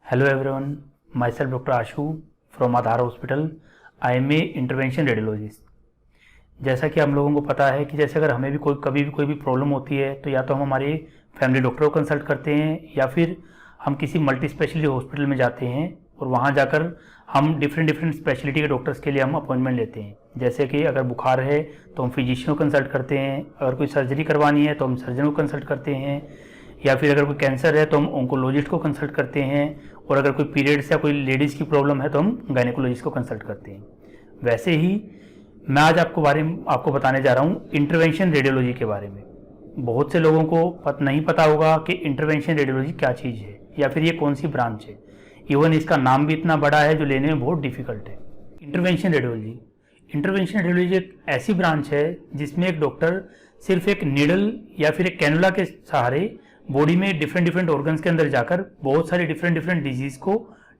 Hello everyone, myself Dr. Ashu from Aadhar Hospital. I am a intervention radiologist. जैसा कि हम लोगों को पता है कि जैसे अगर हमें भी कभी भी कोई भी प्रॉब्लम होती है तो या तो हम हमारे फैमिली डॉक्टर को कंसल्ट करते हैं या फिर हम किसी मल्टी स्पेशलिटी हॉस्पिटल में जाते हैं और वहाँ जाकर हम डिफरेंट स्पेशलिटी के डॉक्टर्स के लिए हम अपॉइंटमेंट लेते हैं। जैसे कि अगर बुखार है तो हम फिजिशियन को कंसल्ट करते हैं, अगर कोई सर्जरी करवानी है तो हम सर्जन को कंसल्ट करते हैं, या फिर अगर कोई कैंसर है तो हम ऑन्कोलॉजिस्ट को कंसल्ट करते हैं, और अगर कोई पीरियड्स या कोई लेडीज़ की प्रॉब्लम है तो हम गायनेकोलॉजिस्ट को कंसल्ट करते हैं। वैसे ही मैं आज आपको बताने जा रहा हूँ इंटरवेंशन रेडियोलॉजी के बारे में। बहुत से लोगों को नहीं पता होगा कि इंटरवेंशन रेडियोलॉजी क्या चीज़ है या फिर ये कौन सी ब्रांच है। इवन इसका नाम भी इतना बड़ा है जो लेने में बहुत डिफिकल्ट है। इंटरवेंशन रेडियोलॉजी एक ऐसी ब्रांच है जिसमें एक डॉक्टर सिर्फ एक नीडल या फिर एक कैनुला के सहारे बॉडी में डिफरेंट ऑर्गन्स के अंदर जाकर बहुत सारे डिफरेंट डिजीज को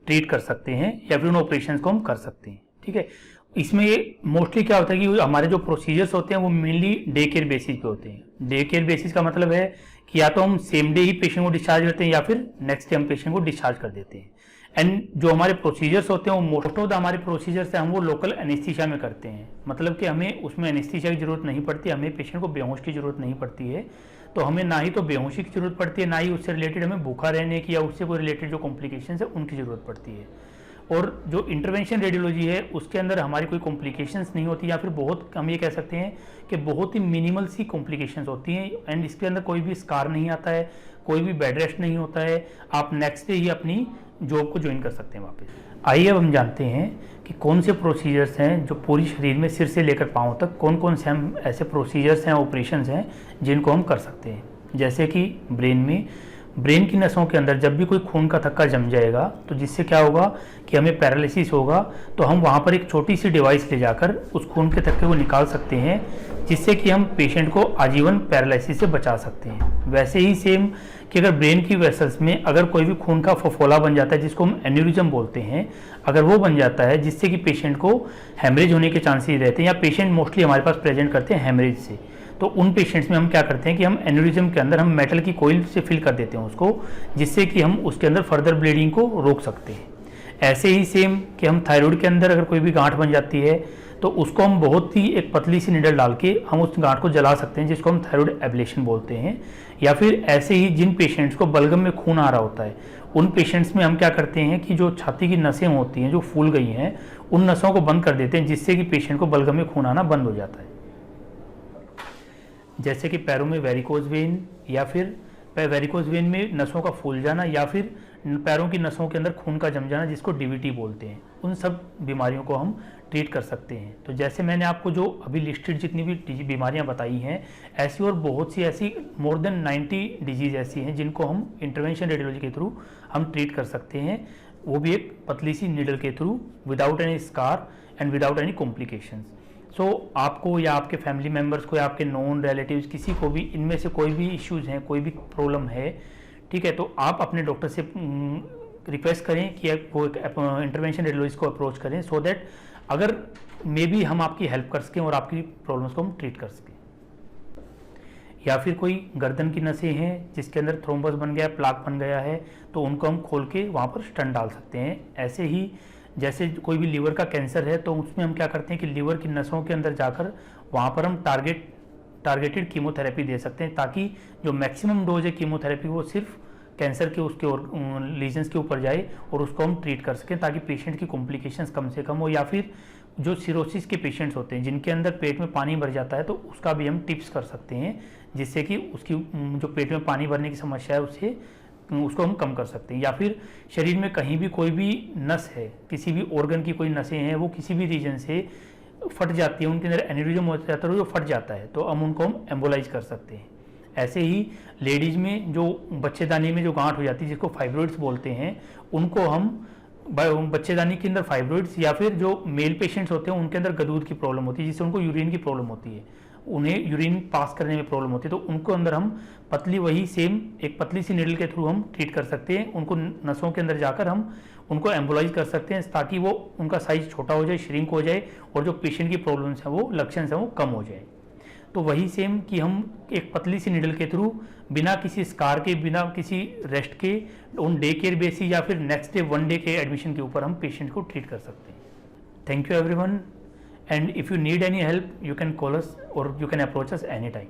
ट्रीट कर सकते हैं या फिर उन ऑपरेशंस को हम कर सकते हैं। ठीक है, इसमें मोस्टली क्या होता है कि हमारे जो प्रोसीजर्स होते हैं वो मेनली डे केयर बेसिस पे होते हैं। डे केयर बेसिस का मतलब है कि या तो हम सेम डे ही पेशेंट को डिस्चार्ज करते हैं या फिर नेक्स्ट डे हम पेशेंट को डिस्चार्ज कर देते हैं। एंड जो हमारे प्रोसीजर्स होते हैं वो मोस्ट ऑफ द हमारे प्रोसीजर्स है हम वो लोकल एनेस्थीसिया में करते हैं। मतलब कि हमें उसमें एनेस्थीसिया की जरूरत नहीं पड़ती, हमें पेशेंट को बेहोश की जरूरत नहीं पड़ती है। तो हमें ना ही तो बेहोशी की जरूरत पड़ती है, ना ही उससे रिलेटेड हमें भूखा रहने की या उससे कोई रिलेटेड जो कॉम्प्लिकेशंस है उनकी जरूरत पड़ती है। और जो इंटरवेंशन रेडियोलॉजी है उसके अंदर हमारी कोई कॉम्प्लिकेशंस नहीं होती, या फिर बहुत हम ये कह सकते हैं कि बहुत ही मिनिमल सी कॉम्प्लिकेशंस होती हैं। एंड इसके अंदर कोई भी स्कार नहीं आता है, कोई भी बेड रेस्ट नहीं होता है, आप नेक्स्ट डे ही अपनी जॉब को ज्वाइन कर सकते हैं वापस। आइए अब हम जानते हैं कि कौन से प्रोसीजर्स हैं जो पूरी शरीर में सिर से लेकर पाँव तक कौन से हम ऐसे प्रोसीजर्स हैं, ऑपरेशंस हैं जिनको हम कर सकते हैं। जैसे कि ब्रेन की नसों के अंदर जब भी कोई खून का थक्का जम जाएगा तो जिससे क्या होगा कि हमें पैरालिसिस होगा, तो हम वहाँ पर एक छोटी सी डिवाइस ले जाकर उस खून के थक्के को निकाल सकते हैं, जिससे कि हम पेशेंट को आजीवन पैरालिसिस से बचा सकते हैं। वैसे ही सेम कि अगर ब्रेन की वेसल्स में अगर कोई भी खून का फफोला बन जाता है जिसको हम एन्यूरिज्म बोलते हैं, अगर वो बन जाता है जिससे कि पेशेंट को हेमरेज होने के चांसेस रहते हैं, या पेशेंट मोस्टली हमारे पास प्रेजेंट करते हैं हेमरेज से, तो उन पेशेंट्स में हम क्या करते हैं कि हम एन्यूरिज्म के अंदर हम मेटल की कोइल से फिल कर देते हैं उसको, जिससे कि हम उसके अंदर फर्दर ब्लीडिंग को रोक सकते हैं। ऐसे ही सेम कि हम थायराइड के अंदर अगर कोई भी गांठ बन जाती है तो उसको हम बहुत ही एक पतली सी निडल डाल के हम उस गांठ को जला सकते हैं, जिसको हम थायराइड एब्लेशन बोलते हैं। या फिर ऐसे ही जिन पेशेंट्स को बलगम में खून आ रहा होता है उन पेशेंट्स में हम क्या करते हैं कि जो छाती की नसें होती हैं जो फूल गई हैं उन नसों को बंद कर देते हैं, जिससे कि पेशेंट को बलगम में खून आना बंद हो जाता है। जैसे कि पैरों में वेरिकोज वेन, या फिर वेरिकोज वेन में नसों का फूल जाना, या फिर पैरों की नसों के अंदर खून का जम जाना जिसको डीवीटी बोलते हैं, उन सब बीमारियों को हम ट्रीट कर सकते हैं। तो जैसे मैंने आपको जो अभी लिस्टेड जितनी भी बीमारियां बताई हैं, ऐसी और बहुत सी ऐसी मोर देन 90 डिजीज ऐसी हैं जिनको हम इंटरवेंशन रेडियोलॉजी के थ्रू हम ट्रीट कर सकते हैं, वो भी एक पतली सी नीडल के through, without any scar and without any complications. So आपको या आपके फैमिली मेम्बर्स को या आपके नॉन रिलेटिव्स किसी को भी इनमें से कोई भी इश्यूज़ हैं, कोई भी प्रॉब्लम है, ठीक है, तो आप अपने डॉक्टर से रिक्वेस्ट करें कि वो इंटरवेंशन रेडियोलॉजिस्ट को अप्रोच करें, सो दैट अगर मे बी हम आपकी हेल्प कर सकें और आपकी प्रॉब्लम्स को हम ट्रीट कर सकें। या फिर कोई गर्दन की नसें हैं जिसके अंदर थ्रोम्बस बन गया है, प्लाक बन गया है, तो उनको हम खोल के वहाँ पर स्टंट डाल सकते हैं। ऐसे ही जैसे कोई भी लीवर का कैंसर है तो उसमें हम क्या करते हैं कि लीवर की नसों के अंदर जाकर वहाँ पर हम टारगेटेड कीमोथेरेपी दे सकते हैं, ताकि जो मैक्सिमम डोज है कीमोथेरेपी वो सिर्फ कैंसर के उसके और लीजन्स के ऊपर जाए और उसको हम ट्रीट कर सकें, ताकि पेशेंट की कॉम्प्लिकेशंस कम से कम हो। या फिर जो सिरोसिस के पेशेंट्स होते हैं जिनके अंदर पेट में पानी भर जाता है, तो उसका भी हम टिप्स कर सकते हैं, जिससे कि उसकी जो पेट में पानी भरने की समस्या है उसको हम कम कर सकते हैं। या फिर शरीर में कहीं भी कोई भी नस है, किसी भी ऑर्गन की कोई नसें हैं, वो किसी भी रीजन से फट जाती है, उनके अंदर एन्यूरिज्म हो जाता है, जो फट जाता है, तो हम उनको हम एम्बोलाइज कर सकते हैं। ऐसे ही लेडीज में जो बच्चेदानी में जो गांठ हो जाती है जिसको फाइब्रोइड्स बोलते हैं, उनको हम बच्चेदानी के अंदर फाइब्रोइड्स, या फिर जो मेल पेशेंट्स होते हैं उनके अंदर गदूद की प्रॉब्लम होती है जिससे उनको यूरिन की प्रॉब्लम होती है, उन्हें यूरिन पास करने में प्रॉब्लम होती है, तो उनको अंदर हम वही सेम एक पतली सी नीडल के थ्रू हम ट्रीट कर सकते हैं। उनको नसों के अंदर जाकर हम उनको एम्बोलाइज कर सकते हैं, ताकि वो उनका साइज छोटा हो जाए, श्रिंक हो जाए, और जो पेशेंट की प्रॉब्लम्स हैं वो लक्षण हैं वो कम हो जाए। तो वही सेम कि हम एक पतली सी निडल के थ्रू बिना किसी स्कार के, बिना किसी रेस्ट के, ऑन डे केयर बेसिस या फिर नेक्स्ट डे 1 डे के एडमिशन के ऊपर हम पेशेंट को ट्रीट कर सकते हैं। Thank you everyone, and if you need any help you can call us और you can approach us any time.